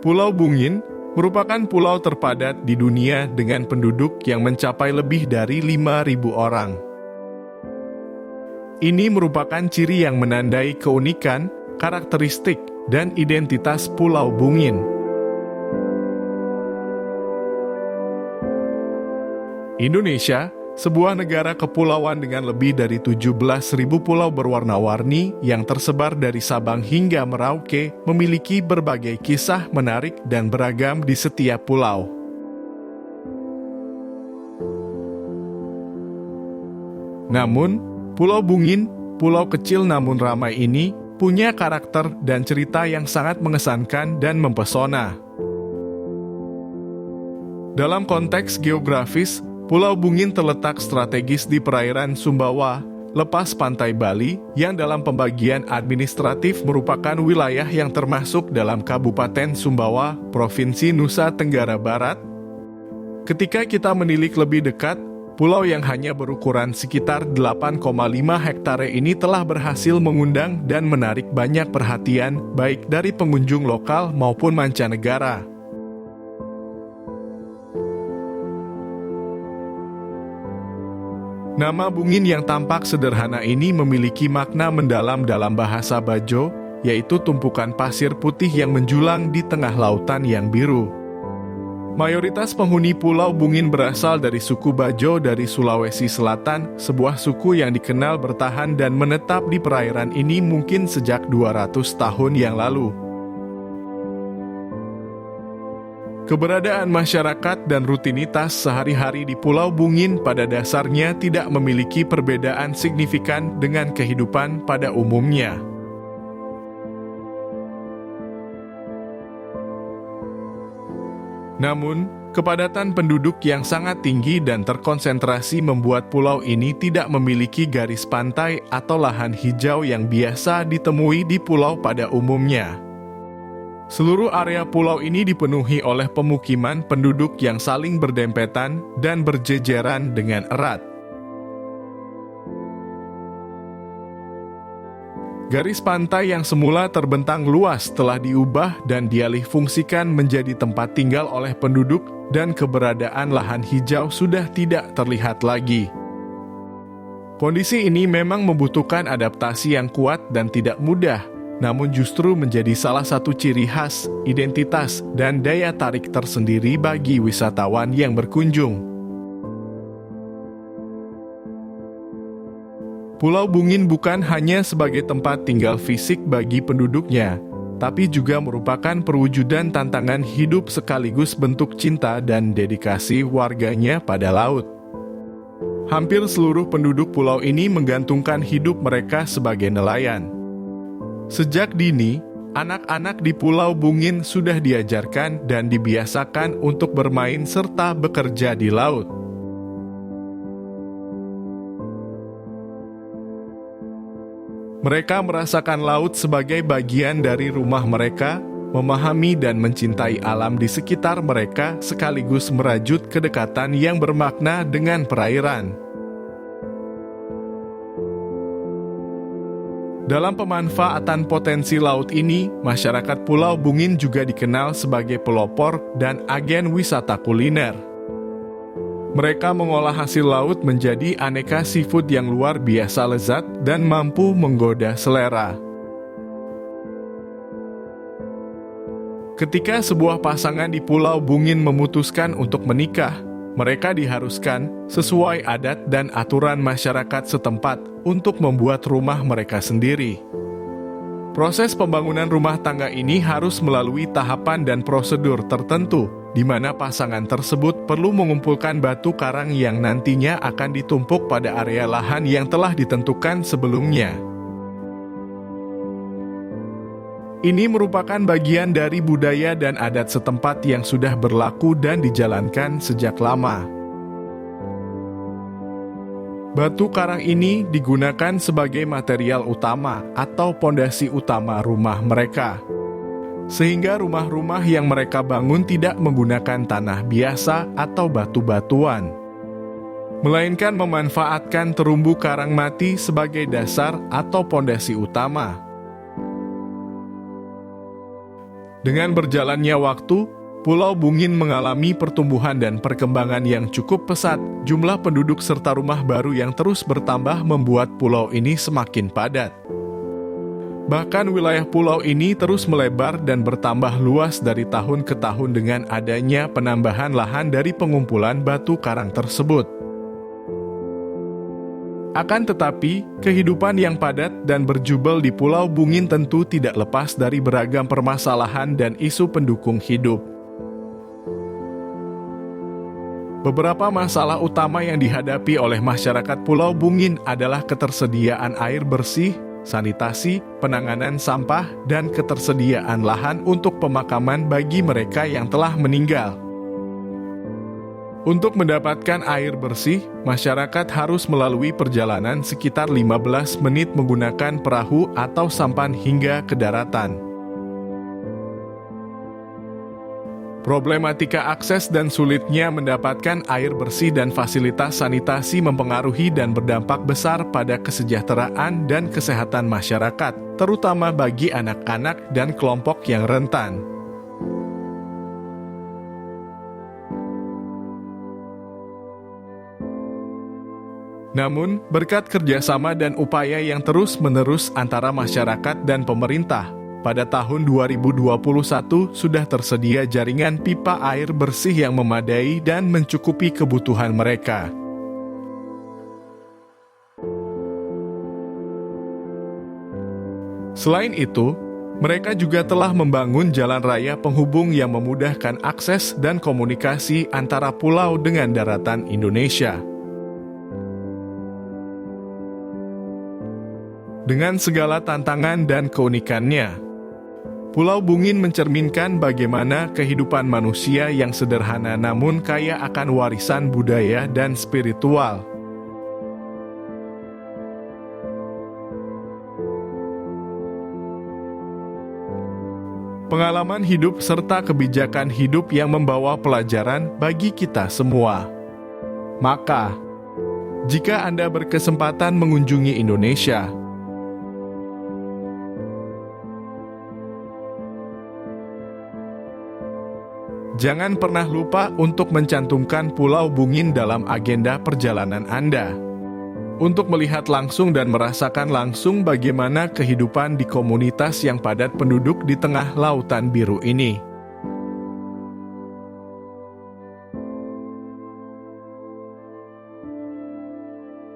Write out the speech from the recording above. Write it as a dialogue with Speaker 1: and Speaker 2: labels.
Speaker 1: Pulau Bungin merupakan pulau terpadat di dunia dengan penduduk yang mencapai lebih dari 5.000 orang. Ini merupakan ciri yang menandai keunikan, karakteristik, dan identitas Pulau Bungin. Indonesia, sebuah negara kepulauan dengan lebih dari 17.000 pulau berwarna-warni yang tersebar dari Sabang hingga Merauke, memiliki berbagai kisah menarik dan beragam di setiap pulau. Namun, Pulau Bungin, pulau kecil namun ramai ini, punya karakter dan cerita yang sangat mengesankan dan mempesona. Dalam konteks geografis, Pulau Bungin terletak strategis di perairan Sumbawa, lepas pantai Bali, yang dalam pembagian administratif merupakan wilayah yang termasuk dalam Kabupaten Sumbawa, Provinsi Nusa Tenggara Barat. Ketika kita menilik lebih dekat, pulau yang hanya berukuran sekitar 8,5 hektare ini telah berhasil mengundang dan menarik banyak perhatian, baik dari pengunjung lokal maupun mancanegara. Nama Bungin yang tampak sederhana ini memiliki makna mendalam dalam bahasa Bajo, yaitu tumpukan pasir putih yang menjulang di tengah lautan yang biru. Mayoritas penghuni Pulau Bungin berasal dari suku Bajo dari Sulawesi Selatan, sebuah suku yang dikenal bertahan dan menetap di perairan ini mungkin sejak 200 tahun yang lalu. Keberadaan masyarakat dan rutinitas sehari-hari di Pulau Bungin pada dasarnya tidak memiliki perbedaan signifikan dengan kehidupan pada umumnya. Namun, kepadatan penduduk yang sangat tinggi dan terkonsentrasi membuat pulau ini tidak memiliki garis pantai atau lahan hijau yang biasa ditemui di pulau pada umumnya. Seluruh area pulau ini dipenuhi oleh pemukiman penduduk yang saling berdempetan dan berjejeran dengan erat. Garis pantai yang semula terbentang luas telah diubah dan dialihfungsikan menjadi tempat tinggal oleh penduduk, dan keberadaan lahan hijau sudah tidak terlihat lagi. Kondisi ini memang membutuhkan adaptasi yang kuat dan tidak mudah, namun justru menjadi salah satu ciri khas, identitas, dan daya tarik tersendiri bagi wisatawan yang berkunjung. Pulau Bungin bukan hanya sebagai tempat tinggal fisik bagi penduduknya, tapi juga merupakan perwujudan tantangan hidup sekaligus bentuk cinta dan dedikasi warganya pada laut. Hampir seluruh penduduk pulau ini menggantungkan hidup mereka sebagai nelayan. Sejak dini, anak-anak di Pulau Bungin sudah diajarkan dan dibiasakan untuk bermain serta bekerja di laut. Mereka merasakan laut sebagai bagian dari rumah mereka, memahami dan mencintai alam di sekitar mereka, sekaligus merajut kedekatan yang bermakna dengan perairan. Dalam pemanfaatan potensi laut ini, masyarakat Pulau Bungin juga dikenal sebagai pelopor dan agen wisata kuliner. Mereka mengolah hasil laut menjadi aneka seafood yang luar biasa lezat dan mampu menggoda selera. Ketika sebuah pasangan di Pulau Bungin memutuskan untuk menikah, mereka diharuskan, sesuai adat dan aturan masyarakat setempat, untuk membuat rumah mereka sendiri. Proses pembangunan rumah tangga ini harus melalui tahapan dan prosedur tertentu, di mana pasangan tersebut perlu mengumpulkan batu karang yang nantinya akan ditumpuk pada area lahan yang telah ditentukan sebelumnya. Ini merupakan bagian dari budaya dan adat setempat yang sudah berlaku dan dijalankan sejak lama. Batu karang ini digunakan sebagai material utama atau pondasi utama rumah mereka. Sehingga rumah-rumah yang mereka bangun tidak menggunakan tanah biasa atau batu-batuan, melainkan memanfaatkan terumbu karang mati sebagai dasar atau pondasi utama. Dengan berjalannya waktu, Pulau Bungin mengalami pertumbuhan dan perkembangan yang cukup pesat. Jumlah penduduk serta rumah baru yang terus bertambah membuat pulau ini semakin padat. Bahkan wilayah pulau ini terus melebar dan bertambah luas dari tahun ke tahun dengan adanya penambahan lahan dari pengumpulan batu karang tersebut. Akan tetapi, kehidupan yang padat dan berjubel di Pulau Bungin tentu tidak lepas dari beragam permasalahan dan isu pendukung hidup. Beberapa masalah utama yang dihadapi oleh masyarakat Pulau Bungin adalah ketersediaan air bersih, sanitasi, penanganan sampah, dan ketersediaan lahan untuk pemakaman bagi mereka yang telah meninggal. Untuk mendapatkan air bersih, masyarakat harus melalui perjalanan sekitar 15 menit menggunakan perahu atau sampan hingga ke daratan. Problematika akses dan sulitnya mendapatkan air bersih dan fasilitas sanitasi mempengaruhi dan berdampak besar pada kesejahteraan dan kesehatan masyarakat, terutama bagi anak-anak dan kelompok yang rentan. Namun, berkat kerjasama dan upaya yang terus-menerus antara masyarakat dan pemerintah, pada tahun 2021 sudah tersedia jaringan pipa air bersih yang memadai dan mencukupi kebutuhan mereka. Selain itu, mereka juga telah membangun jalan raya penghubung yang memudahkan akses dan komunikasi antara pulau dengan daratan Indonesia. Dengan segala tantangan dan keunikannya, Pulau Bungin mencerminkan bagaimana kehidupan manusia yang sederhana namun kaya akan warisan budaya dan spiritual. Pengalaman hidup serta kebijakan hidup yang membawa pelajaran bagi kita semua. Maka, jika Anda berkesempatan mengunjungi Indonesia, jangan pernah lupa untuk mencantumkan Pulau Bungin dalam agenda perjalanan Anda, untuk melihat langsung dan merasakan langsung bagaimana kehidupan di komunitas yang padat penduduk di tengah lautan biru ini.